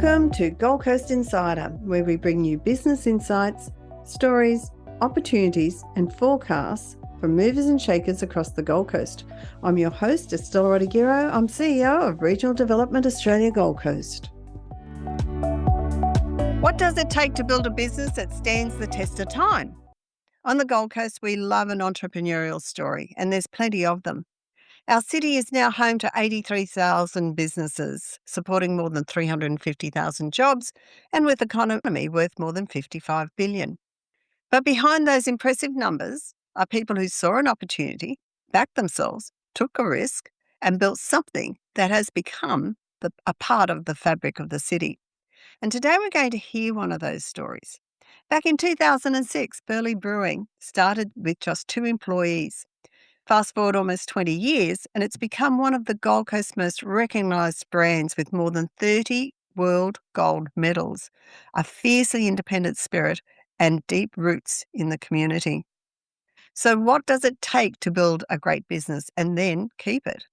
Welcome to Gold Coast Insider, where we bring you business insights, stories, opportunities and forecasts from movers and shakers across the Gold Coast. I'm your host, Estella Rodiguero. I'm CEO of Regional Development Australia Gold Coast. What does it take to build a business that stands the test of time? On the Gold Coast, we love an entrepreneurial story, and there's plenty of them. Our city is now home to 83,000 businesses, supporting more than 350,000 jobs and with an economy worth more than $55 billion. But behind those impressive numbers are people who saw an opportunity, backed themselves, took a risk, and built something that has become a part of the fabric of the city. And today we're going to hear one of those stories. Back in 2006, Burleigh Brewing started with just 2 employees. Fast forward almost 20 years, and it's become one of the Gold Coast's most recognised brands with more than 30 world gold medals, a fiercely independent spirit, and deep roots in the community. So what does it take to build a great business and then keep it?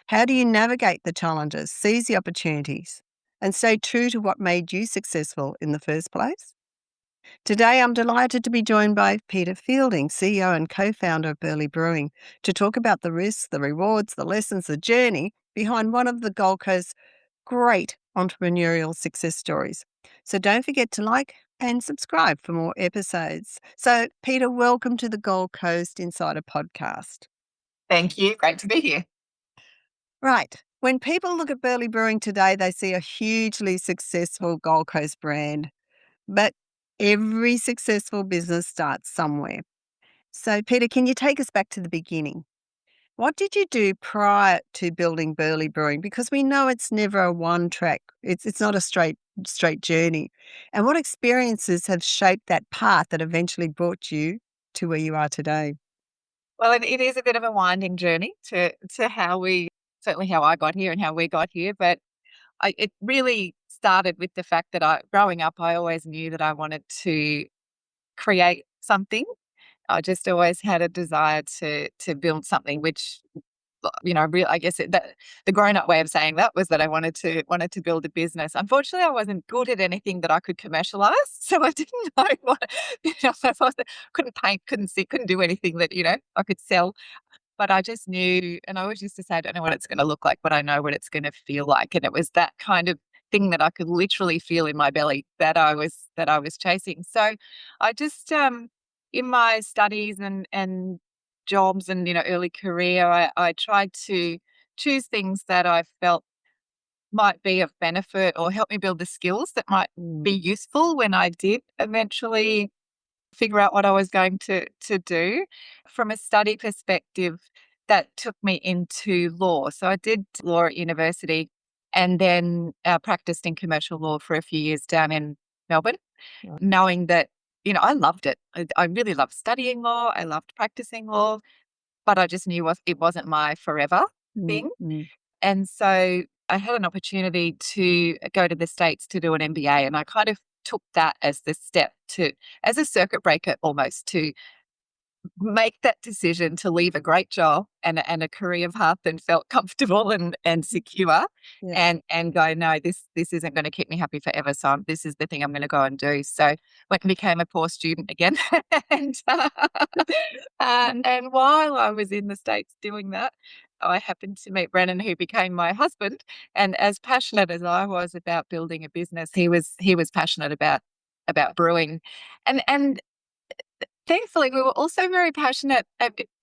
How do you navigate the challenges, seize the opportunities, and stay true to what made you successful in the first place? Today, I'm delighted to be joined by Peta Fielding, CEO and co-founder of Burleigh Brewing, to talk about the risks, the rewards, the lessons, the journey behind one of the Gold Coast's great entrepreneurial success stories. So don't forget to like and subscribe for more episodes. So, Peta, welcome to the Gold Coast Insider podcast. Thank you. Great to be here. Right. When people look at Burleigh Brewing today, they see a hugely successful Gold Coast brand. But every successful business starts somewhere. So, Peta, can you take us back to the beginning? What did you do prior to building Burleigh Brewing? Because we know it's never a one track. It's not a straight journey. And what experiences have shaped that path that eventually brought you to where you are today? Well, it is a bit of a winding journey to certainly how I got here and how we got here. But it really started with the fact that growing up, I always knew that I wanted to create something. I just always had a desire to build something, which, I guess the grown-up way of saying that was that I wanted to build a business. Unfortunately, I wasn't good at anything that I could commercialize, so I didn't know what. Couldn't paint, couldn't see, couldn't do anything that I could sell. But I just knew, and I always used to say, I don't know what it's going to look like, but I know what it's going to feel like. And it was that kind of thing that I could literally feel in my belly that I was chasing. So I just, in my studies and jobs and, early career, I tried to choose things that I felt might be of benefit or help me build the skills that might be useful when I did eventually figure out what I was going to do. From a study perspective, that took me into law. So I did law at university and then practiced in commercial law for a few years down in Melbourne, knowing that, I loved it. I really loved studying law. I loved practicing law, but I just knew it wasn't my forever thing. Mm-hmm. And so I had an opportunity to go to the States to do an MBA, and I kind of took that as the step as a circuit breaker almost, to make that decision to leave a great job and a career path and felt comfortable and secure, and go, no, this isn't going to keep me happy forever. So this is the thing I'm going to go and do. So went and became a poor student again. and while I was in the States doing that, I happened to meet Brennan, who became my husband. And as passionate as I was about building a business, he was passionate about brewing. And thankfully, we were also very passionate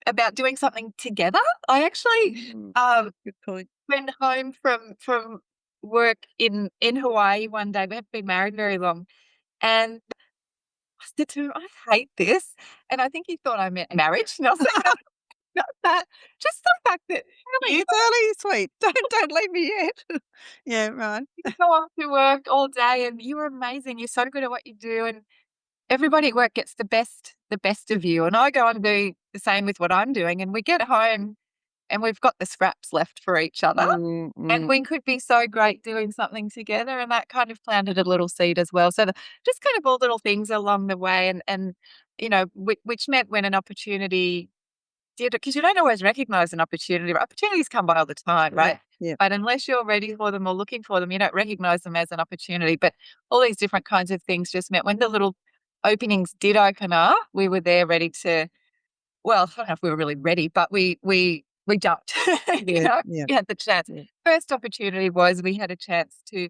about doing something together. I actually Good point. went home from work in Hawaii one day. We hadn't been married very long. And I said to him, I hate this. And I think he thought I meant marriage. And I was like, not that. Just the fact that It's early, sweet. Don't leave me yet. Yeah, right. you go off to work all day and you're amazing. You're so good at what you do. And everybody at work gets the best of you. And I go and do the same with what I'm doing. And we get home and we've got the scraps left for each other. Mm-hmm. And we could be so great doing something together. And that kind of planted a little seed as well. So just kind of all little things along the way. And which meant when an opportunity did, because you don't always recognize an opportunity. Opportunities come by all the time, right? Yeah. But unless you're ready for them or looking for them, you don't recognize them as an opportunity. But all these different kinds of things just meant when the little openings did open up, we were there ready to, well, I don't know if we were really ready, but we jumped. Yeah. Yeah. We had the chance. Yeah. First opportunity was we had a chance to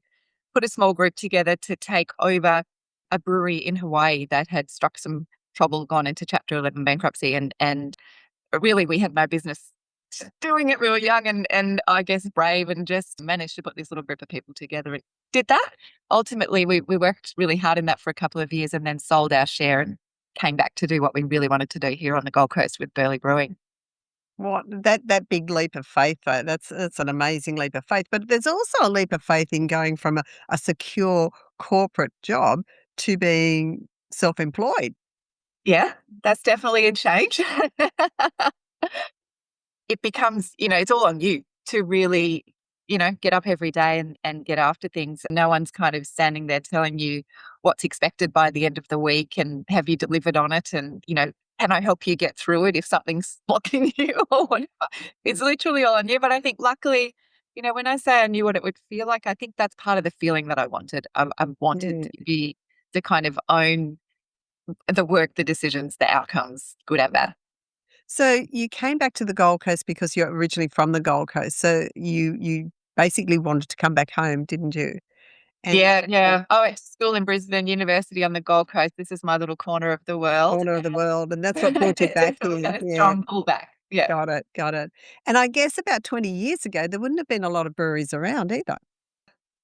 put a small group together to take over a brewery in Hawaii that had struck some trouble, gone into Chapter 11 bankruptcy, and really we had no business doing it. We were young and I guess brave, and just managed to put this little group of people together and did that. Ultimately, we worked really hard in that for a couple of years and then sold our share and came back to do what we really wanted to do here on the Gold Coast with Burleigh Brewing. What that big leap of faith, though, that's an amazing leap of faith. But there's also a leap of faith in going from a secure corporate job to being self-employed. Yeah, that's definitely a change. It becomes, it's all on you to really, get up every day and get after things. No one's kind of standing there telling you what's expected by the end of the week and have you delivered on it, and, can I help you get through it if something's blocking you or whatever. It's literally all on you. But I think luckily, when I say I knew what it would feel like, I think that's part of the feeling that I wanted. I wanted Yeah. to be to kind of own the work, the decisions, the outcomes, good and bad. So you came back to the Gold Coast because you're originally from the Gold Coast. So you basically wanted to come back home, didn't you? And Yeah, yeah. I went to school in Brisbane, university on the Gold Coast. This is my little corner of the world. corner of the world, and that's what brought you back So we here. got a Yeah, strong pullback. Yeah. got it, got it. And I guess about 20 years ago, there wouldn't have been a lot of breweries around either.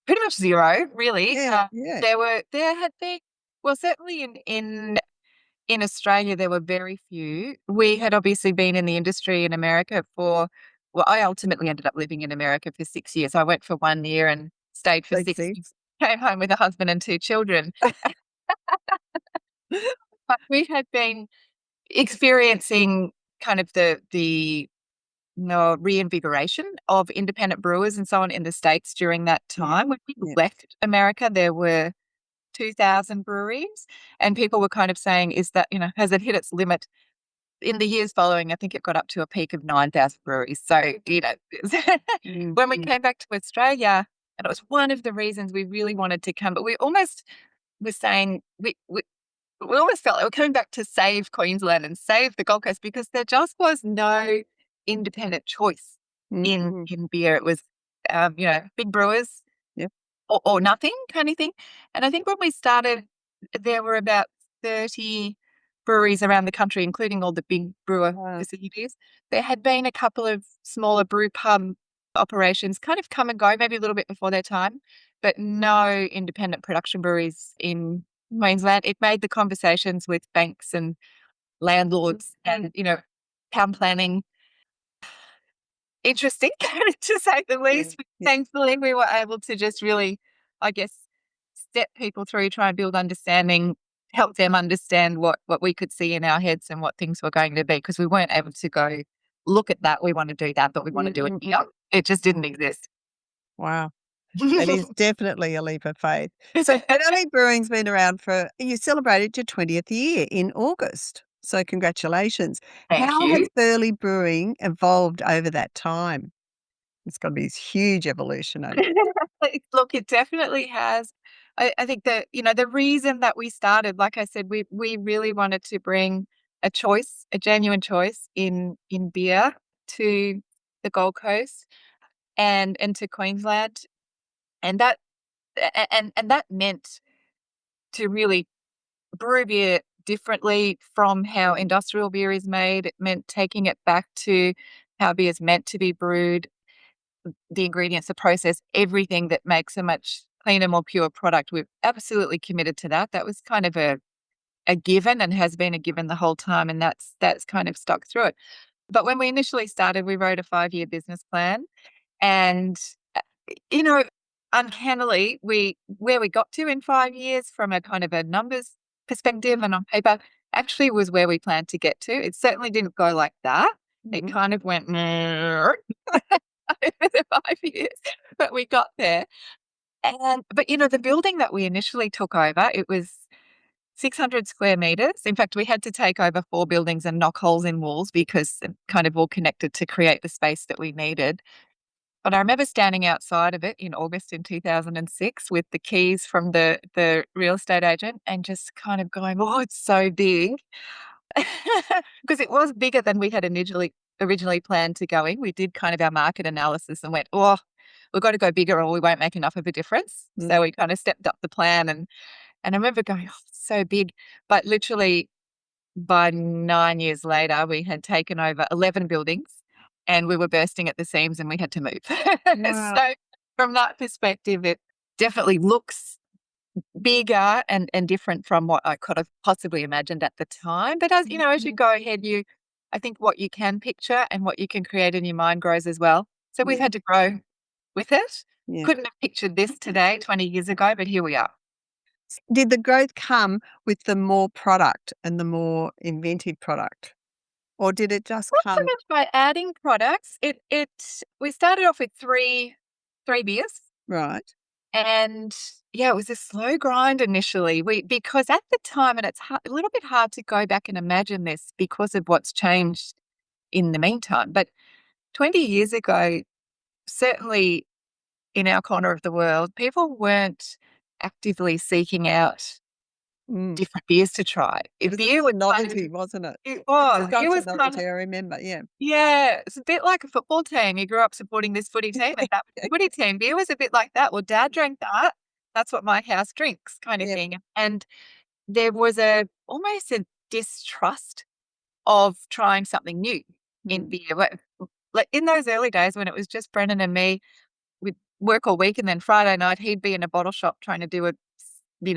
Pretty much zero, really. Yeah, yeah. There had been, well, certainly in Australia, there were very few. We had obviously been in the industry in America well, I ultimately ended up living in America for 6 years. I went for 1 year and stayed for Big 6 six. years, came home with a husband and two children. But we had been experiencing kind of the no reinvigoration of independent brewers and so on in the States during that Yeah, time. When we yeah. left America, there were 2,000 breweries, and people were kind of saying, is that, has it hit its limit? In the years following, I think it got up to a peak of 9,000 breweries. So, Mm, when we mm, came back to Australia, and it was one of the reasons we really wanted to come, but we almost were saying, we almost felt like we're coming back to save Queensland and save the Gold Coast, because there just was no independent choice mm, in mm. in beer. It was, big brewers Yep. or nothing kind of thing. And I think when we started, there were about 30 breweries around the country, including all the big brewer Wow. facilities. There had been a couple of smaller brew pub operations kind of come and go, maybe a little bit before their time, but no independent production breweries in Queensland. It made the conversations with banks and landlords and, town planning interesting, to say the Yeah, least. yeah. Thankfully, we were able to just really, I guess, step people through, try and build understanding, help them understand what we could see in our heads and what things were going to be, because we weren't able to go, look at that, we want to do that, but we want to do it Mm, here. It just didn't exist. wow. That is definitely a leap of faith. So Burleigh Brewing's been around you celebrated your 20th year in August. So congratulations. Thank How has you. Burleigh Brewing evolved over that time? It's got to be this huge evolution over. Look, it definitely has. I think that, the reason that we started, like I said, we really wanted to bring a choice, a genuine choice in beer to the Gold Coast and to Queensland. And that meant to really brew beer differently from how industrial beer is made. It meant taking it back to how beer is meant to be brewed, the ingredients, the process, everything that makes a much cleaner, more pure product. We've absolutely committed to that. That was kind of a given and has been a given the whole time, and that's kind of stuck through it. But when we initially started, we wrote a 5-year business plan, and uh, you know, uncannily, where we got to in 5 years from a kind of a numbers perspective and on paper actually was where we planned to get to. It certainly didn't go like that. It Mhm. kind of went over the 5 years, but we got there. But the building that we initially took over, it was 600 square meters. In fact, we had to take over 4 buildings and knock holes in walls because it kind of all connected to create the space that we needed. But I remember standing outside of it in August in 2006 with the keys from the real estate agent and just kind of going, oh, it's so big. Because it was bigger than we had originally planned to go in. We did kind of our market analysis and went, oh, we've got to go bigger or we won't make enough of a difference. So we kind of stepped up the plan and I remember going, oh, it's so big. But literally by 9 years later, we had taken over 11 buildings and we were bursting at the seams and we had to move. Wow. So from that perspective, it definitely looks bigger and different from what I could have possibly imagined at the time. But as you know, as you go ahead, I think what you can picture and what you can create in your mind grows as well. So we've had to grow with it. Yeah. Couldn't have pictured this today 20 years ago, but here we are. Did the growth come with the more product and the more inventive product? Or did it just Not so come? much by adding products. We started off with three beers. Right. And yeah, it was a slow grind initially. Because at the time, and it's a little bit hard to go back and imagine this because of what's changed in the meantime. But 20 years ago, certainly in our corner of the world, people weren't actively seeking out different beers to try. It was a novelty, wasn't it? It was. It It was was a novelty, I remember, yeah. yeah, it's a bit like a football team. You grew up supporting this footy team and that footy team. Beer was a bit like that. Well, Dad drank that. That's what my house drinks, kind of thing. And there was almost a distrust of trying something new in beer. Like in those early days when it was just Brennan and me, we'd work all week and then Friday night he'd be in a bottle shop trying to do a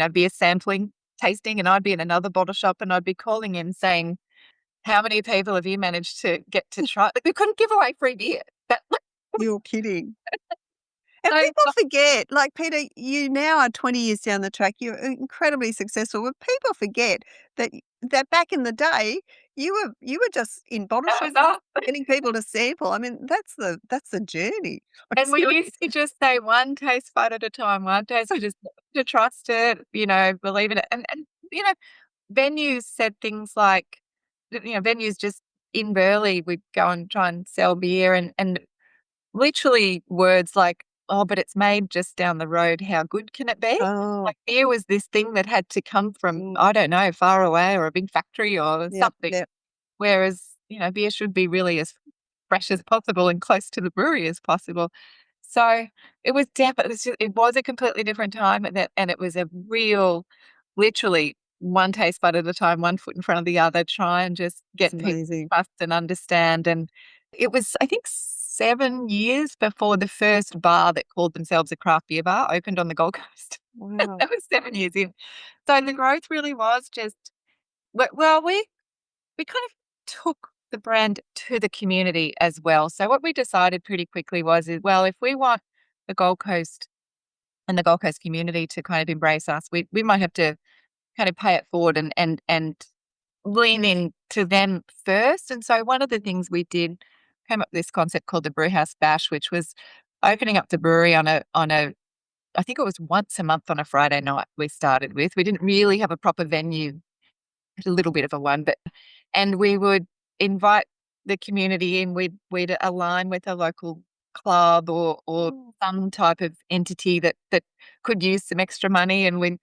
beer sampling tasting and I'd be in another bottle shop and I'd be calling in saying, how many people have you managed to get to try? Like we couldn't give away free beer. You're kidding. And So people forget, like, Peter, you now are 20 years down the track, you're incredibly successful, but people forget that back in the day, you were just in bottle that shops was us. getting people to sample. I mean, that's the journey. And we used to just say one taste bud at a time, one taste. We just to trust it, believe in it. And venues said things like, venues just in Burleigh, we'd go and try and sell beer and literally words like, oh, but it's made just down the road. How good can it be? Oh, Like beer was this thing that had to come from, I don't know, far away or a big factory or yeah, something. yeah. Whereas, beer should be really as fresh as possible and close to the brewery as possible. So it was definitely, it was a completely different time and it was a real, literally one taste bud at a time, one foot in front of the other, try and just get It's people to amazing. trust and understand. And it was, I think, 7 years before the first bar that called themselves a craft beer bar opened on the Gold Coast. Wow. That was 7 years in. So the growth really was just, well, we kind of took the brand to the community as well. So what we decided pretty quickly well, if we want the Gold Coast and the Gold Coast community to kind of embrace us, we might have to kind of pay it forward and lean in to them first. And so one of the things we did came up with this concept called the Brewhouse Bash, which was opening up the brewery on a I think it was once a month on a Friday night we started with. We didn't really have a proper venue, a little bit of a one, and we would invite the community in. We'd align with a local club or some type of entity that could use some extra money. And when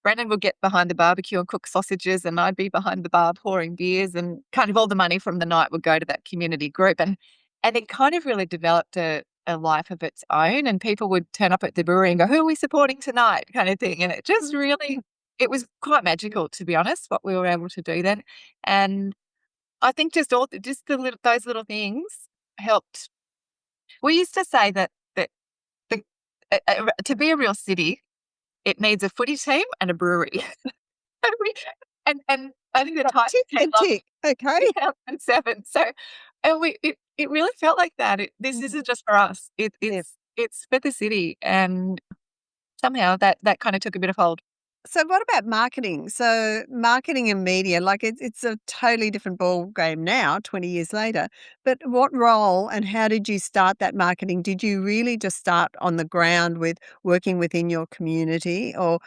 Brennan would get behind the barbecue and cook sausages, and I'd be behind the bar pouring beers, and kind of all the money from the night would go to that community group. And it kind of really developed a life of its own. And people would turn up at the brewery and go, "Who are we supporting tonight?" kind of thing. And it just really, it was quite magical, to be honest, what we were able to do then. And I think those little things helped. We used to say that the, to be a real city, it needs a footy team and a brewery. and I think the Titans Tick came and along tick. Okay. in 2007. So, and it really felt like that. This isn't just for us. It's for the city, and somehow that kind of took a bit of hold. So what about marketing? So marketing and media, like it's a totally different ball game now, 20 years later. But what role and how did you start that marketing? Did you really just start on the ground with working within your community, or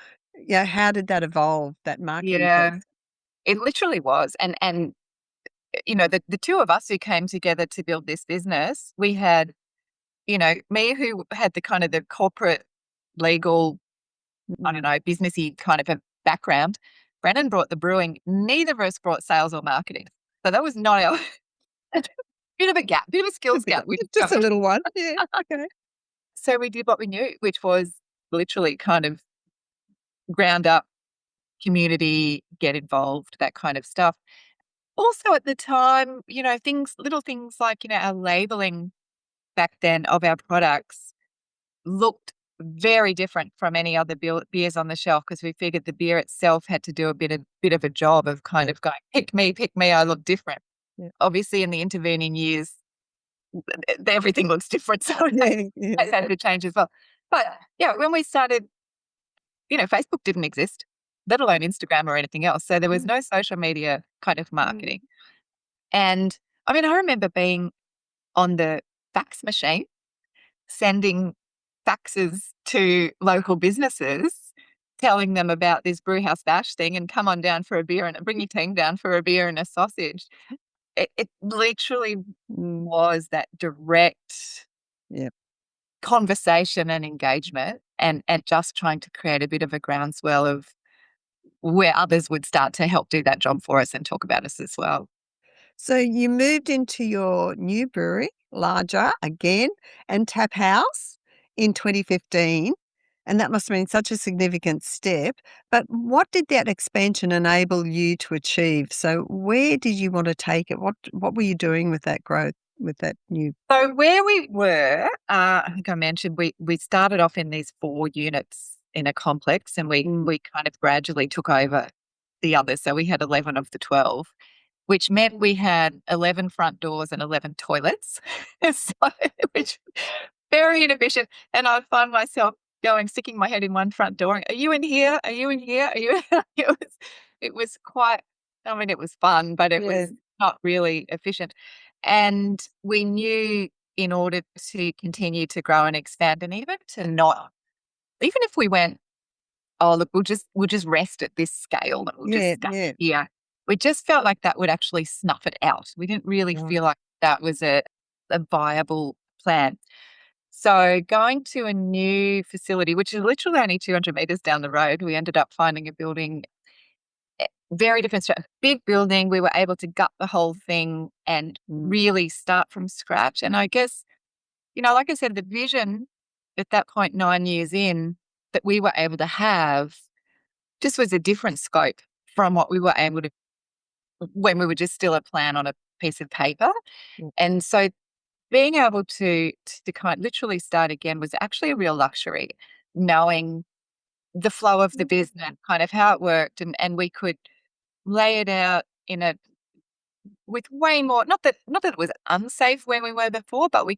how did that evolve, that marketing Yeah, piece? it literally was, and the two of us who came together to build this business, we had me who had the kind of the corporate legal, I don't know, businessy kind of a background, Brennan brought the brewing. Neither of us brought sales or marketing. So that was not our bit of a gap, bit of a skills gap. Just a little one. Yeah. Okay. So we did what we knew, which was literally kind of ground up community, get involved, that kind of stuff. Also at the time, little things like, our labeling back then of our products looked very different from any other beers on the shelf, because we figured the beer itself had to do a bit of a job of kind of going, pick me, I look different. Yeah. Obviously, in the intervening years, everything looks different, so it had to change as well. But yeah, when we started, Facebook didn't exist, let alone Instagram or anything else. So there was no social media kind of marketing. And I mean, I remember being on the fax machine, sending faxes to local businesses, telling them about this brewhouse bash thing and come on down for a beer and bring your team down for a beer and a sausage. It literally was that direct conversation and engagement, and just trying to create a bit of a groundswell of where others would start to help do that job for us and talk about us as well. So you moved into your new brewery, larger again, and tap house in 2015, and that must have been such a significant step. But what did that expansion enable you to achieve? So where did you want to take it? What were you doing with that growth, with that new? So where we were, I think I mentioned we started off in these 4 units in a complex, and we kind of gradually took over the others. So we had 11 of the 12, which meant we had 11 front doors and 11 toilets, which very inefficient. And I'd find myself sticking my head in one front door. Are you in here? Are you in here? Are you? It was quite. I mean, it was fun, but it was not really efficient. And we knew, in order to continue to grow and expand, and even if we went, oh look, we'll just rest at this scale and we'll just stay here. We just felt like that would actually snuff it out. We didn't really feel like that was a viable plan. So going to a new facility, which is literally only 200 meters down the road, we ended up finding a building, very different structure, big building. We were able to gut the whole thing and really start from scratch. And I guess, like I said, the vision at that point, 9 years in, that we were able to have just was a different scope from what we were able to when we were just still a plan on a piece of paper. And so being able to kind of literally start again was actually a real luxury, knowing the flow of the business, kind of how it worked, and we could lay it out with way more, not that it was unsafe where we were before, but we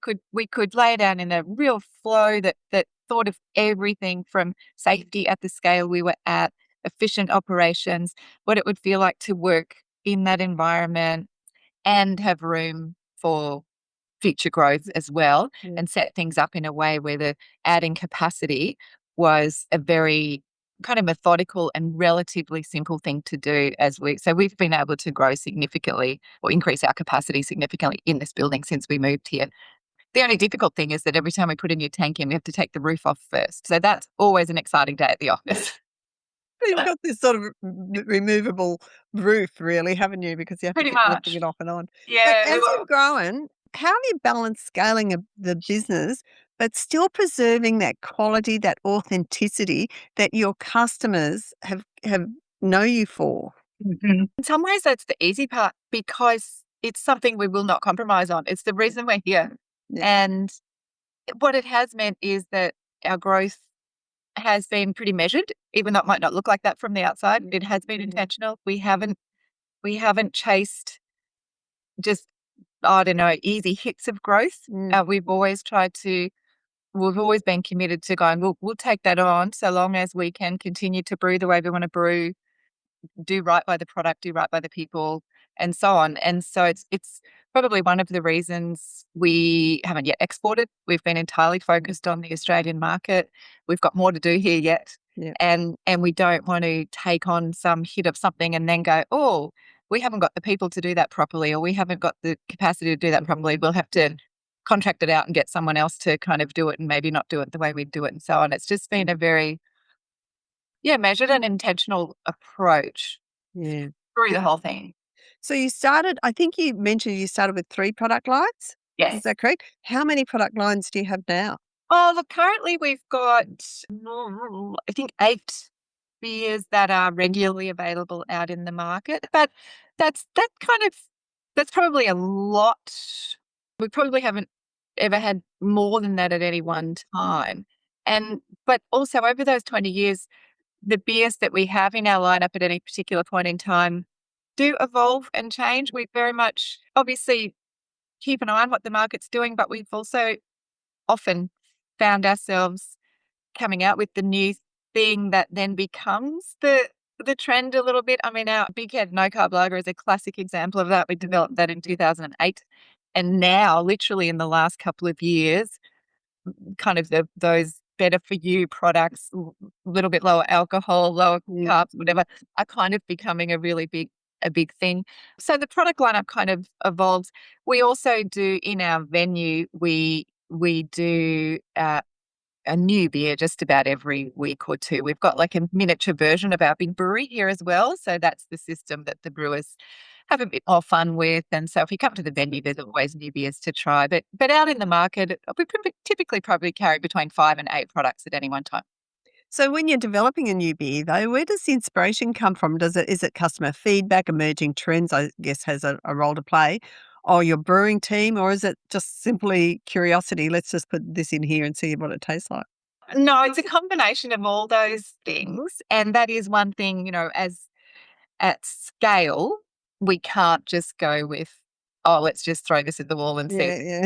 could lay it out in a real flow that thought of everything from safety at the scale we were at, efficient operations, what it would feel like to work in that environment and have room for future growth as well, and set things up in a way where the adding capacity was a very kind of methodical and relatively simple thing to do. So we've been able to grow significantly, or increase our capacity significantly in this building since we moved here. The only difficult thing is that every time we put a new tank in, we have to take the roof off first. So that's always an exciting day at the office. You've got this sort of removable roof, really, haven't you? Because you have Pretty to keep much. lifting it off and on. Yeah. But as you've grown, how have you balanced scaling the business but still preserving that quality, that authenticity that your customers have know you for? In some ways, that's the easy part, because it's something we will not compromise on. It's the reason we're here. And what it has meant is that our growth has been pretty measured, even though it might not look like that from the outside. It has been intentional. We haven't chased just, I don't know, easy hits of growth. We've always been committed to going, we'll take that on so long as we can continue to brew the way we want to brew, do right by the product, do right by the people, and so on. And so it's probably one of the reasons we haven't yet exported. We've been entirely focused on the Australian market. We've got more to do here yet. And we don't want to take on some hit of something and then go, oh, we haven't got the people to do that properly, or we haven't got the capacity to do that properly. We'll have to contract it out and get someone else to kind of do it and maybe not do it the way we do it and so on. It's just been a very, measured and intentional approach Yeah. through the whole thing. So you started, I think you mentioned you started with 3 product lines. Is Yes. that correct? How many product lines do you have now? Oh, look, currently we've got, I think 8 beers that are regularly available out in the market, but that's probably a lot. We probably haven't ever had more than that at any one time. But also over those 20 years, the beers that we have in our lineup at any particular point in time do evolve and change. We very much obviously keep an eye on what the market's doing, but we've also often found ourselves coming out with the new thing that then becomes the trend a little bit. I mean, our Big Head No Carb Lager is a classic example of that. We developed that in 2008. And now, literally in the last couple of years, kind of those better for you products, a little bit lower alcohol, lower carbs, whatever, are kind of becoming a big thing. So the product lineup kind of evolves. We also do in our venue, we do a new beer just about every week or two. We've got like a miniature version of our big brewery here as well. So that's the system that the brewers have a bit more fun with. And so if you come to the venue, there's always new beers to try. But out in the market, we typically probably carry between 5 and 8 products at any one time. So when you're developing a new beer, though, where does the inspiration come from? Is it customer feedback, emerging trends, I guess, has a role to play, or your brewing team, or is it just simply curiosity? Let's just put this in here and see what it tastes like. No, it's a combination of all those things. And that is one thing, as at scale, we can't just go with, oh, let's just throw this at the wall and see. Yeah, yeah.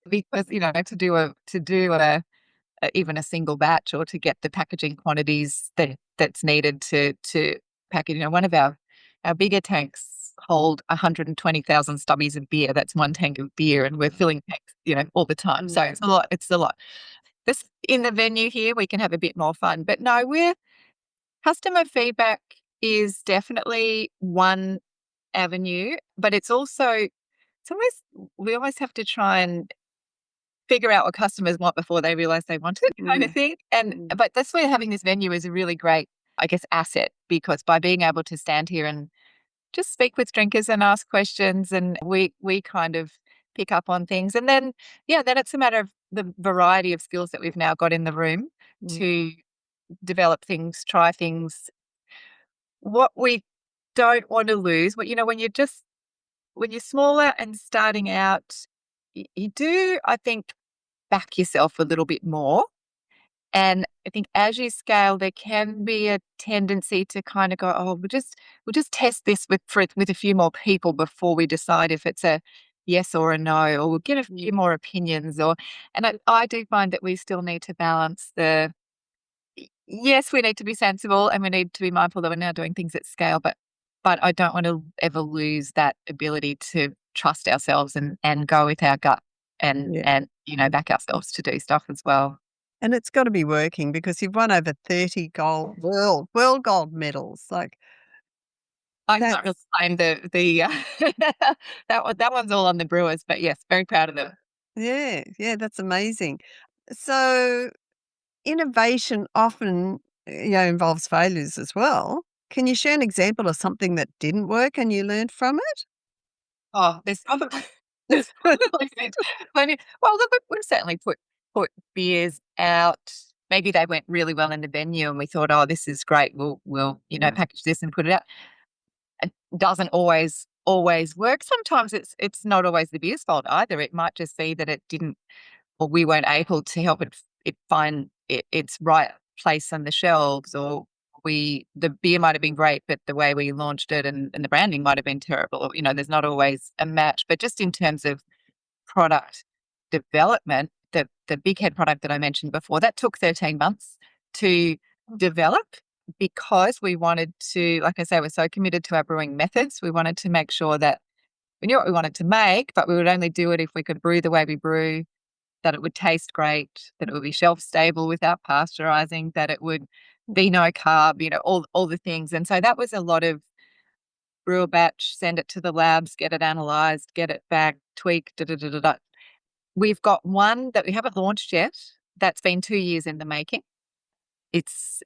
Because, to do even a single batch or to get the packaging quantities that's needed to package. One of our bigger tanks hold 120,000 stubbies of beer. That's one tank of beer, and we're filling tanks, all the time. So it's a lot. It's a lot. This in the venue here, we can have a bit more fun. But no, customer feedback is definitely one avenue, but we almost have to try and figure out what customers want before they realize they want it, kind of thing. But that's where having this venue is a really great, I guess, asset, because by being able to stand here and just speak with drinkers and ask questions, and we kind of pick up on things. And then it's a matter of the variety of skills that we've now got in the room to develop things, try things. What we don't want to lose, when you're smaller and starting out, you do, I think, back yourself a little bit more. And I think as you scale, there can be a tendency to kind of go, oh, we'll just test this with a few more people before we decide if it's a yes or a no, or we'll get a few more opinions. And I do find that we still need to balance yes, we need to be sensible and we need to be mindful that we're now doing things at scale, but I don't want to ever lose that ability to trust ourselves and go with our gut and back ourselves to do stuff as well. And it's got to be working because you've won over 30 world gold medals. Like, I can't really claim the that one's all on the Brewers, but yes, very proud of them. yeah, that's amazing. So innovation often, involves failures as well. Can you share an example of something that didn't work and you learned from it? Oh, there's probably been plenty. Well, look, we've certainly put beers out. Maybe they went really well in the venue, and we thought, oh, this is great. We'll package this and put it out. It doesn't always work. Sometimes it's not always the beer's fault either. It might just be that it didn't, or we weren't able to help it find its right place on the shelves, or the beer might have been great, but the way we launched it and the branding might have been terrible. Or, there's not always a match. But just in terms of product development, the Big Head product that I mentioned before, that took 13 months to develop, because we wanted to, like I say, we're so committed to our brewing methods. We wanted to make sure that we knew what we wanted to make, but we would only do it if we could brew the way we brew, that it would taste great, that it would be shelf stable without pasteurizing, that it would be no carb, all the things. And so that was a lot of brew a batch, send it to the labs, get it analyzed, get it back, tweak, da da da da da. we've got one that we haven't launched yet. That's been 2 years in the making. It's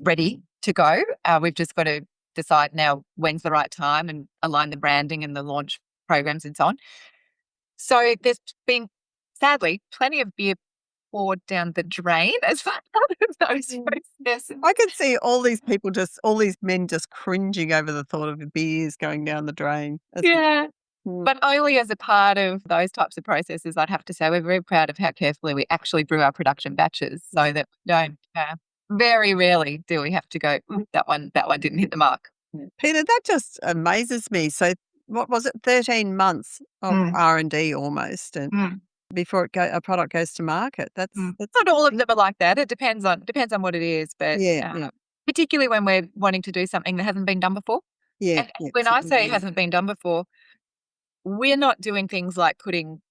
ready to go. We've just got to decide now when's the right time and align the branding and the launch programs and so on. So there's been, sadly, plenty of beer poured down the drain as part of those processes. I can see all these men just cringing over the thought of beers going down the drain. Yeah. Mm. But only as a part of those types of processes, I'd have to say we're very proud of how carefully we actually brew our production batches so that we don't, very rarely do we have to go, that one didn't hit the mark. Peter, that just amazes me. So what was it, 13 months of R&D almost, and before a product goes to market? That's not all of them are like that. It depends on what it is, but particularly when we're wanting to do something that hasn't been done before. Yeah. And when I say it hasn't been done before, we're not doing things like putting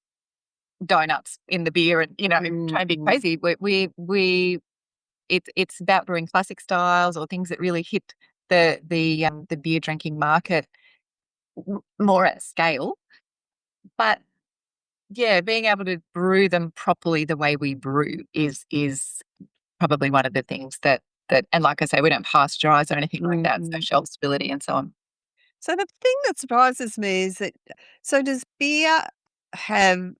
donuts in the beer and trying to be crazy. It's about brewing classic styles or things that really hit the beer drinking market more at scale. But yeah, being able to brew them properly the way we brew is probably one of the things that and like I say, we don't pasteurize or anything like that, so shelf stability and so on. So the thing that surprises me is that, so does beer have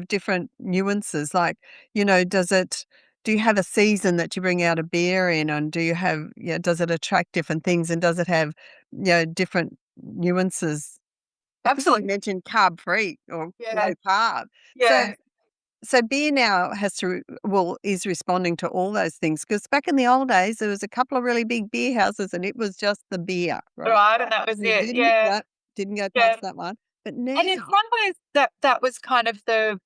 different nuances? Like, do you have a season that you bring out a beer in, and do you have, does it attract different things, and does it have, different nuances? Absolutely. You mentioned carb free or low carb. Yeah. So beer now is responding to all those things, because back in the old days there was a couple of really big beer houses and it was just the beer, right? Right, and that was it. Didn't go past that one. But now, and in some ways that was kind of the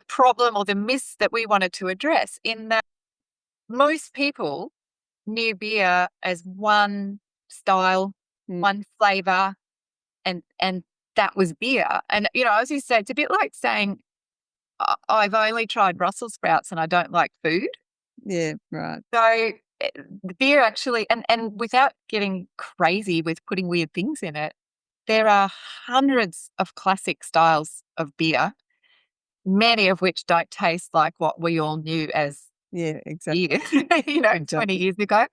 problem or the miss that we wanted to address, in that most people knew beer as one style, one flavour, and that was beer. And as you say, it's a bit like saying I've only tried Brussels sprouts and I don't like food. Yeah, right. So the beer actually, and without getting crazy with putting weird things in it, there are hundreds of classic styles of beer, many of which don't taste like what we all knew as exactly. beer, 20 years ago.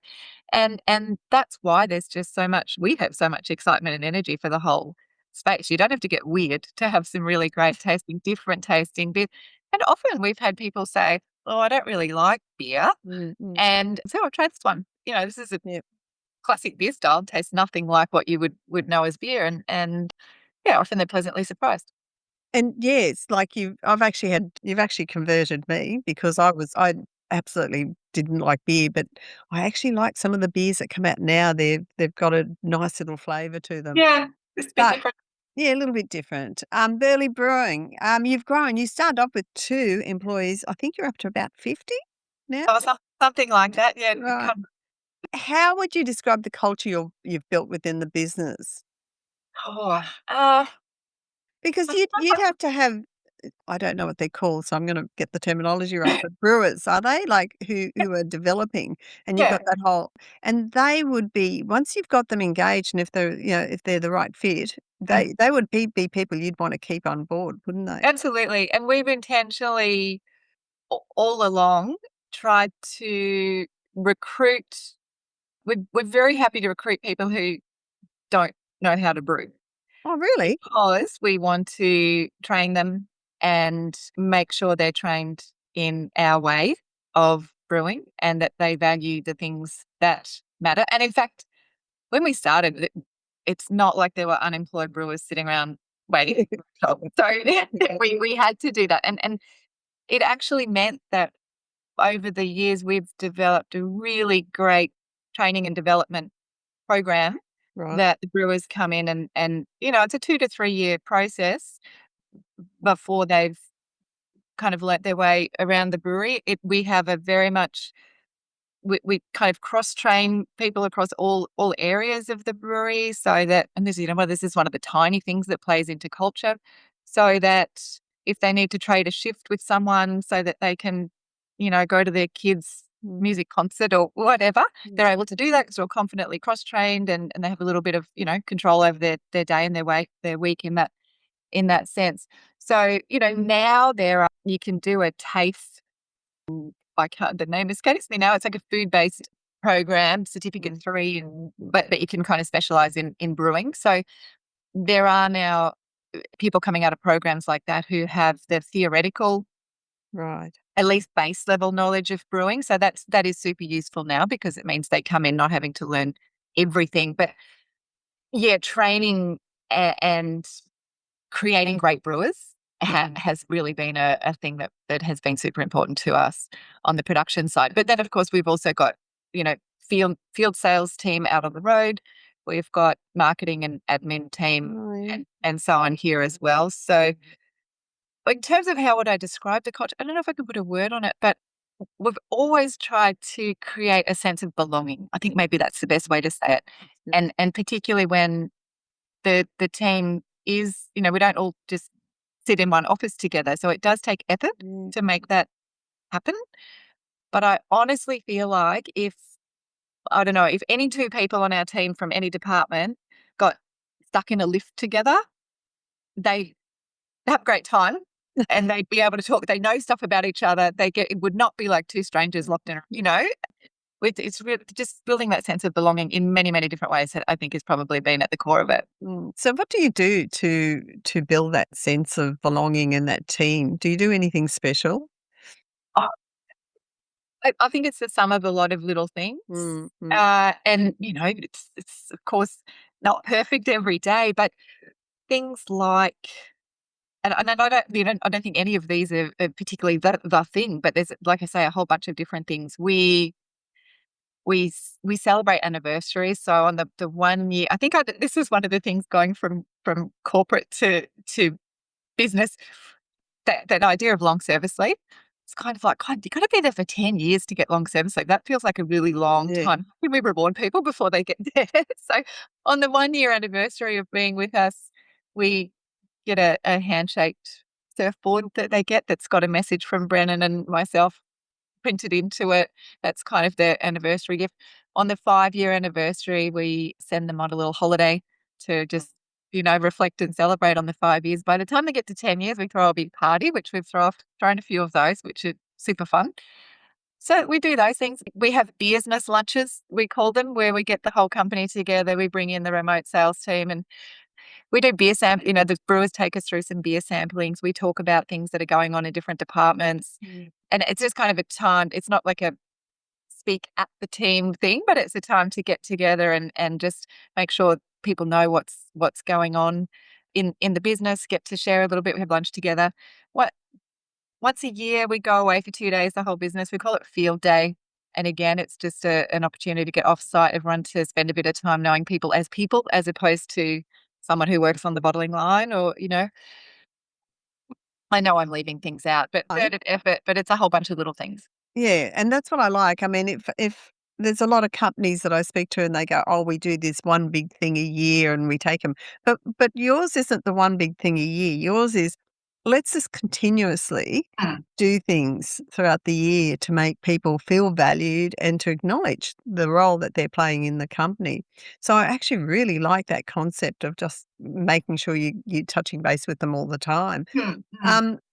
And that's why there's just we have so much excitement and energy for the whole space. You don't have to get weird to have some really great tasting, different tasting beer. And often we've had people say, oh, I don't really like beer. And so I'll try this one. This is a classic beer style, tastes nothing like what you would know as beer. And often they're pleasantly surprised. And yes, like you've actually converted me, because I absolutely didn't like beer, but I actually like some of the beers that come out now. They've got a nice little flavour to them. Yeah, it's a bit different. Yeah, a little bit different. Burleigh Brewing, you've grown. You started off with 2 employees. I think you're up to about 50 now. Oh, something like that. Yeah. Right. How would you describe the culture you've built within the business? Because you'd have to have, I don't know what they're called, so I'm going to get the terminology right. But brewers, are they, like, who are developing, and you've got that whole, and they would be, once you've got them engaged, and if they're the right fit, they would be people you'd want to keep on board, wouldn't they? Absolutely. And we've intentionally all along tried to recruit. We're very happy to recruit people who don't know how to brew. Oh, really? Because we want to train them and make sure they're trained in our way of brewing and that they value the things that matter. And in fact, when we started, it's not like there were unemployed brewers sitting around waiting. So we had to do that. And it actually meant that over the years, we've developed a really great training and development program. Right. That the brewers come in and it's a 2 to 3 year process before they've kind of let their way around the brewery. We have a very much, we kind of cross-train people across all areas of the brewery, so that, and this is one of the tiny things that plays into culture, so that if they need to trade a shift with someone so that they can, go to their kids' music concert or whatever, they're able to do that because they're all confidently cross-trained and they have a little bit of, control over their day and their week in that sense. So, now you can do a taste. The name escapes me now. It's like a food-based program, certificate 3, but you can kind of specialize in brewing. So there are now people coming out of programs like that who have the theoretical, Right. at least base level knowledge of brewing. So that is super useful now because it means they come in not having to learn everything. But yeah, training and creating great brewers has really been a thing that has been super important to us on the production side. But then, of course, we've also got, field sales team out on the road. We've got marketing and admin team and so on here as well. So in terms of how would I describe the culture, I don't know if I could put a word on it, but we've always tried to create a sense of belonging. I think maybe that's the best way to say it. And particularly when the team is, we don't all just sit in one office together. So it does take effort to make that happen. But I honestly feel like if any two people on our team from any department got stuck in a lift together, they have a great time and they'd be able to talk. They know stuff about each other. It would not be like two strangers locked in, It's really just building that sense of belonging in many, many different ways that I think has probably been at the core of it. So what do you do to build that sense of belonging in that team? Do you do anything special? Oh, I think it's the sum of a lot of little things. And, it's of course not perfect every day, but things like, and I don't think any of these are particularly the thing, but there's, like I say, a whole bunch of different things. We celebrate anniversaries. So on the 1 year, I think this is one of the things going from corporate to business, that idea of long service leave. It's kind of like, God, you got to be there for 10 years to get long service leave. That feels like a really long time. Can we reward people before they get there? So on the 1 year anniversary of being with us, we get a handshaked surfboard that they get that's got a message from Brennan and myself printed into it. That's kind of their anniversary gift. On the 5-year anniversary, we send them on a little holiday to just, reflect and celebrate on the 5 years. By the time they get to 10 years, we throw a big party, which we've thrown a few of those, which are super fun. So we do those things. We have business lunches, we call them, where we get the whole company together. We bring in the remote sales team and we do beer sample. The brewers take us through some beer samplings. We talk about things that are going on in different departments. And it's just kind of a time. It's not like a speak at the team thing, but it's a time to get together and just make sure people know what's going on in the business, get to share a little bit. We have lunch together. Once a year, we go away for 2 days, the whole business. We call it Field Day. And again, it's just an opportunity to get off-site, everyone to spend a bit of time knowing people, as opposed to someone who works on the bottling line or, I know I'm leaving things out, but concerted effort, but it's a whole bunch of little things. Yeah, and that's what I like. I mean, if there's a lot of companies that I speak to and they go, "Oh, we do this one big thing a year and we take them," but yours isn't the one big thing a year. Yours is, let's just continuously do things throughout the year to make people feel valued and to acknowledge the role that they're playing in the company. So I actually really like that concept of just making sure you're touching base with them all the time.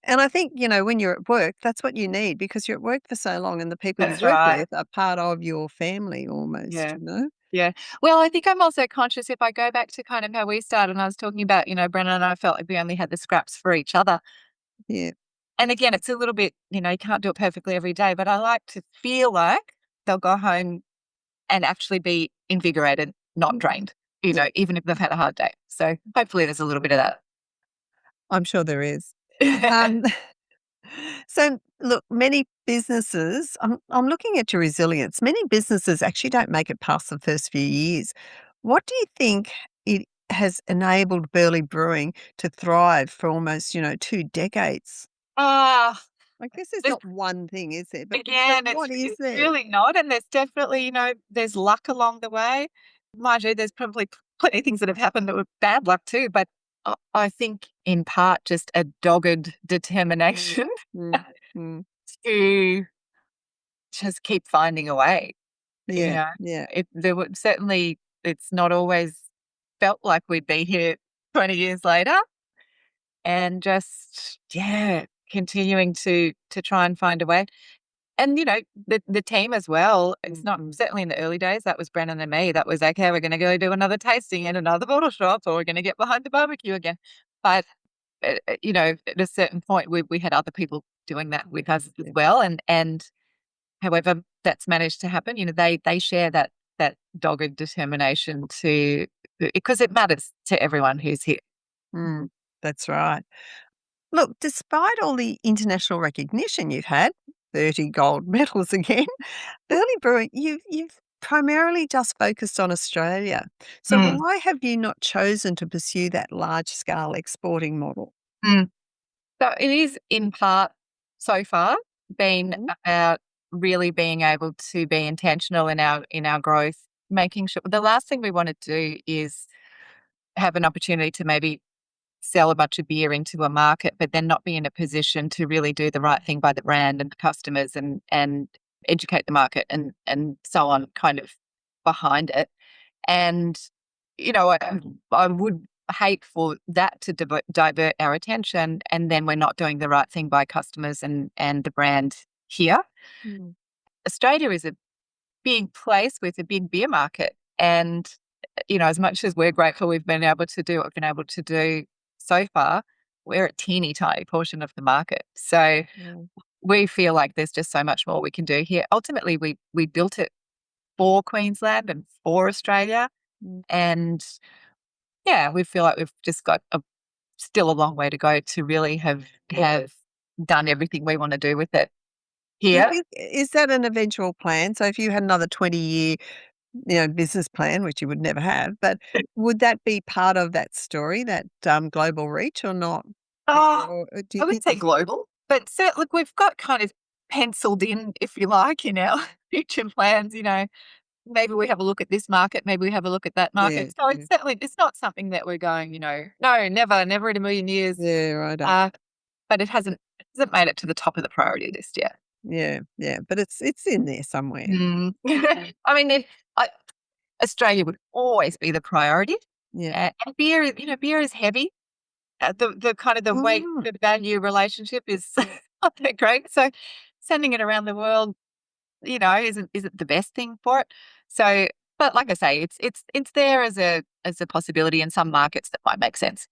And I think, when you're at work, that's what you need because you're at work for so long and the people That's you work right. with are part of your family almost, Yeah. you know? Yeah. Well, I think I'm also conscious if I go back to kind of how we started and I was talking about, Brennan and I felt like we only had the scraps for each other. Yeah. And again, it's a little bit, you can't do it perfectly every day, but I like to feel like they'll go home and actually be invigorated, not drained, even if they've had a hard day. So hopefully there's a little bit of I'm sure there is. that. Um, so look, many businesses, I'm looking at your resilience. Many businesses actually don't make it past the first few years. What do you think it has enabled Burleigh Brewing to thrive for almost, 2 decades? Ah, Like this is there's not one thing, is there? But Again, what is it's there? really not, and there's definitely, there's luck along the way. Mind you, there's probably plenty of things that have happened that were bad luck too, but I think in part just a dogged determination Mm, mm. to just keep finding a way. You Yeah, know, yeah. there would certainly it's not always felt like we'd be here 20 years later, and just, continuing to try and find a way. And, the team as well, it's not certainly in the early days, that was Brennan and me. That was, okay, we're gonna go do another tasting in another bottle shop, or we're gonna get behind the barbecue again. But, at a certain point, we had other people doing that with us as well. And however that's managed to happen, they share that dogged determination because it matters to everyone who's here. That's right. Look, despite all the international recognition you've had, 30 gold medals again, Burleigh Brewing, you've primarily just focused on Australia. So Mm, why have you not chosen to pursue that large scale exporting model? mm. So it is in part so far been Mhm. about really being able to be intentional in our growth, making sure the last thing we want to do is have an opportunity to maybe sell a bunch of beer into a market, but then not be in a position to really do the right thing by the brand and the customers and educate the market and so on, kind of behind it. And I would hate for that to divert our attention, and then we're not doing the right thing by customers and the brand here. Mm. Australia is a big place with a big beer market, and as much as we're grateful we've been able to do what we've been able to do so far, we're a teeny tiny portion of the market. So Mm. we feel like there's just so much more we can do here. Ultimately, we built it for Queensland and for Australia, Mm. and we feel like we've just got still a long way to go to really have done everything we want to do with it Do you here. think is that an eventual plan? So if you had another 20-year, business plan, which you would never have, but would that be part of that story, that global reach or not? Oh, Or do you I would think say global, but look, we've got kind of penciled in, if you like, in our future plans. Maybe we have a look at this market, maybe we have a look at that yeah, market. So yeah, it's not something that we're going, no, never in a million years. yeah, righto. But it hasn't made it to the top of the priority list yet. Yeah, yeah, but it's in there somewhere. Mm. I mean, I, Australia would always be the priority. Yeah. And beer is heavy. The kind of the weight Mm. to value relationship is not that great. So sending it around the world, isn't the best thing for it. So, but like I say, it's there as a possibility in some markets that might make sense.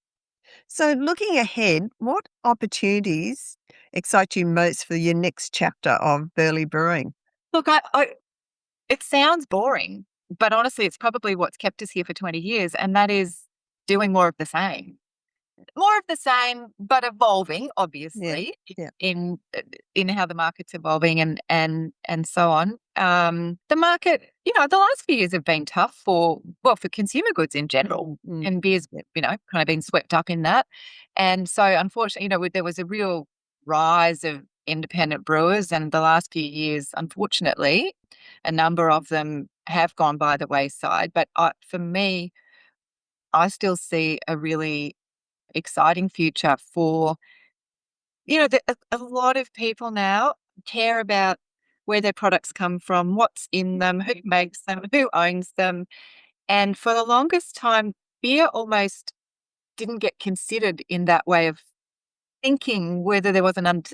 So looking ahead, what opportunities excite you most for your next chapter of Burleigh Brewing? Look, it sounds boring, but honestly, it's probably what's kept us here for 20 years, and that is doing more of the same. More of the same, but evolving, Yeah, obviously, yeah. in how the market's evolving and so on. The market, the last few years have been tough for consumer goods in general, Mm, and beer's, yeah. kind of been swept up in that. And so, unfortunately, there was a real rise of independent brewers, and the last few years, unfortunately, a number of them have gone by the wayside. But for me, I still see a really exciting future for, a lot of people now care about where their products come from, what's in them, who makes them, who owns them. And for the longest time, beer almost didn't get considered in that way of thinking, whether there was an under,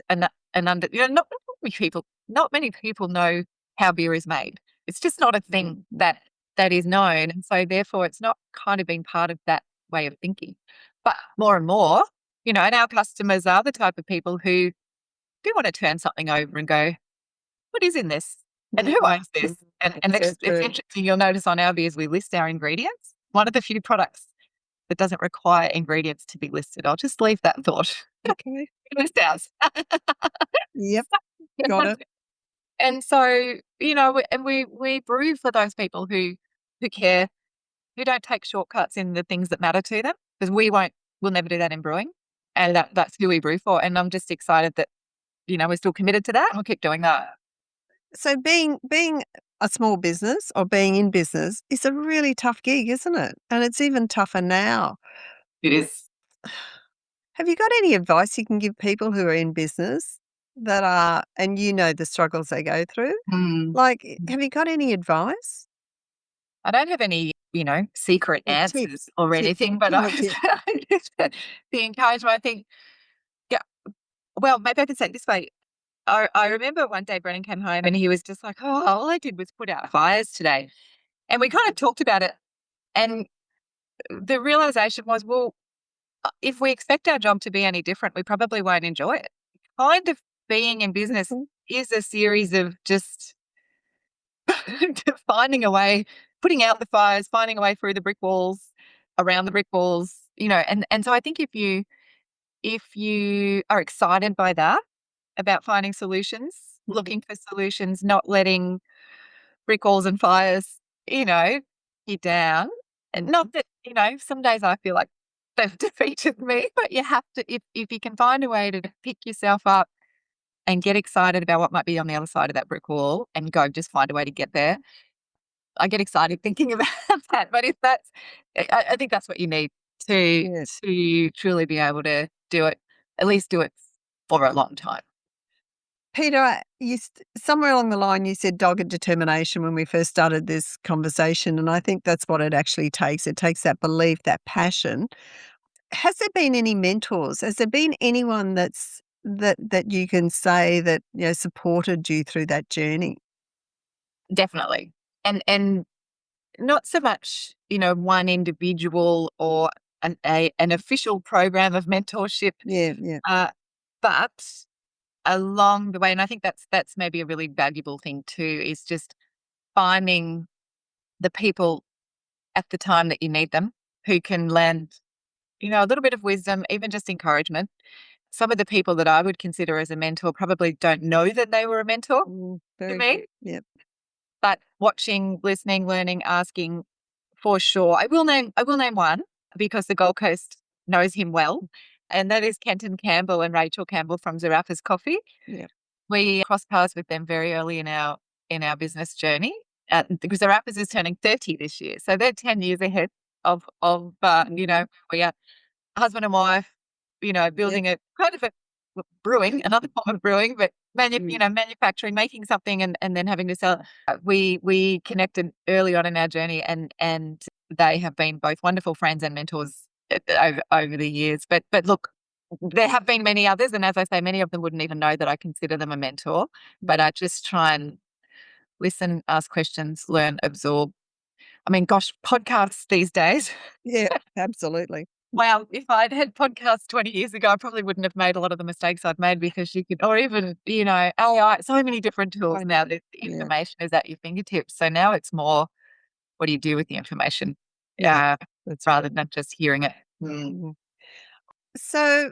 not many people know how beer is made. It's just not a thing that is known. And so therefore it's not kind of been part of that way of thinking. But more and more, and our customers are the type of people who do want to turn something over and go, what is in this? And who Mm, owns this? And so it's true. interesting, you'll notice on our beers we list our ingredients. One of the few products that doesn't require ingredients to be listed. I'll just leave that thought. Okay. List ours. Yep, got it. And so, and we brew for those people who care, who don't take shortcuts in the things that matter to them, because we'll never do that in brewing. And that's who we brew for. And I'm just excited that, we're still committed to that. We'll keep doing that. So being a small business or being in business is a really tough gig, isn't it? And it's even tougher now. It is. Have you got any advice you can give people who are in business that are and the struggles they go through? Mm. Like, have you got any advice? I don't have any secret A tip, answers or tip, anything, but killer tip. just the encouragement, I think, yeah, well, maybe I could say it this way. I remember one day Brennan came home and he was just like, oh, all I did was put out fires today. And we kind of talked about it. And the realization was, well, if we expect our job to be any different, we probably won't enjoy it. Kind of being in business is a series of just finding a way, putting out the fires, finding a way through the brick walls, around the brick walls, and so I think if you are excited by that, about finding solutions, looking for solutions, not letting brick walls and fires, you down. And not that, some days I feel like they've defeated me, but you have to, if you can find a way to pick yourself up and get excited about what might be on the other side of that brick wall and go just find a way to get there. I get excited thinking about that. But if I think that's what you need to truly be able to do it, at least do it for a long time. Peter, somewhere along the line you said dogged determination when we first started this conversation, and I think that's what it actually takes. It takes that belief, that passion. Has there been any mentors? Has there been anyone that you can say that supported you through that journey? Definitely, and not so much one individual or an official program of mentorship. But along the way, and I think that's maybe a really valuable thing too, is just finding the people at the time that you need them who can lend, a little bit of wisdom, even just encouragement. Some of the people that I would consider as a mentor probably don't know that they were a mentor to me. Yep. But watching, listening, learning, asking, for sure. I will name one because the Gold Coast knows him well, and that is Kenton Campbell and Rachel Campbell from Zaraffa's Coffee. Yeah. We crossed paths with them very early in our business journey, because Zaraffa's is turning 30 this year, so they're 10 years ahead of we are husband and wife, building a kind of a brewing, another form of brewing, but manufacturing, making something and then having to sell it. We connected early on in our journey, and they have been both wonderful friends and mentors over the years. But look, there have been many others, and as I say, many of them wouldn't even know that I consider them a mentor. But I just try and listen, ask questions, learn, absorb. I mean, gosh, podcasts these days. Yeah, absolutely. Wow, if I'd had podcasts 20 years ago, I probably wouldn't have made a lot of the mistakes I've made, because you could, or even, AI, so many different tools now that the information is at your fingertips. So now it's more, what do you do with the information? Rather than just hearing it. Mm. So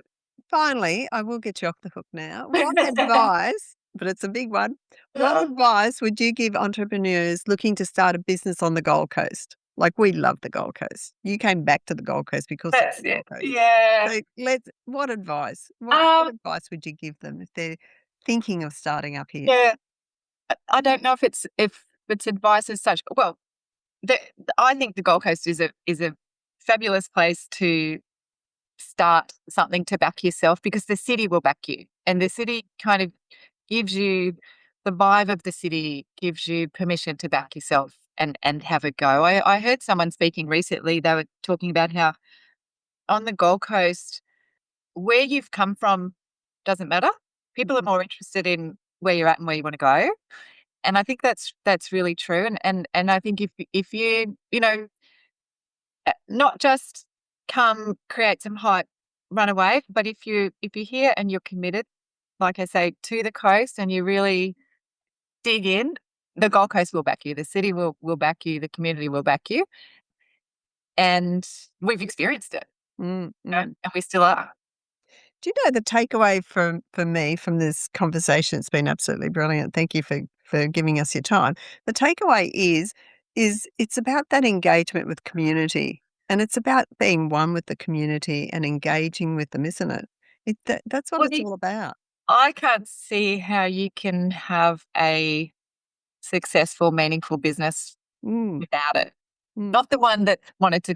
finally, I will get you off the hook now. What advice, but it's a big one, what advice would you give entrepreneurs looking to start a business on the Gold Coast? Like, we love the Gold Coast. You came back to the Gold Coast because it's the Gold Coast. Yeah. So what advice? What advice would you give them if they're thinking of starting up here? Yeah. I don't know if it's advice as such. Well, I think the Gold Coast is a fabulous place to start something to back yourself, because the city will back you, and the city kind of gives you the vibe of the city, gives you permission to back yourself and have a go. I heard someone speaking recently. They were talking about how on the Gold Coast, where you've come from doesn't matter. People are more interested in where you're at and where you want to go. And I think that's really true. And I think if you, not just come create some hype, run away, but if you're here and you're committed, like I say, to the coast, and you really dig in, the Gold Coast will back you. The city will back you. The community will back you. And we've experienced it, and we still are. Do you know the takeaway for me from this conversation? It's been absolutely brilliant. Thank you for giving us your time. The takeaway is it's about that engagement with community, and it's about being one with the community and engaging with them, isn't it? That's what it's all about. I can't see how you can have a successful, meaningful business without it. Not the one that wanted to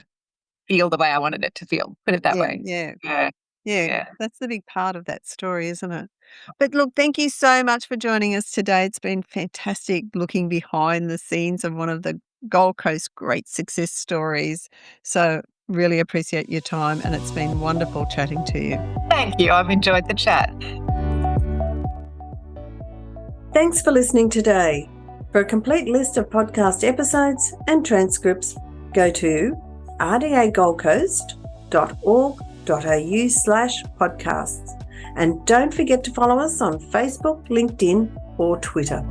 feel the way I wanted it to feel. Put it that way. Yeah. That's the big part of that story, isn't it? But look, thank you so much for joining us today. It's been fantastic looking behind the scenes of one of the Gold Coast great success stories. So really appreciate your time, and it's been wonderful chatting to you. Thank you. I've enjoyed the chat. Thanks for listening today. For a complete list of podcast episodes and transcripts, go to rdagoldcoast.org.au/podcasts. And don't forget to follow us on Facebook, LinkedIn, or Twitter.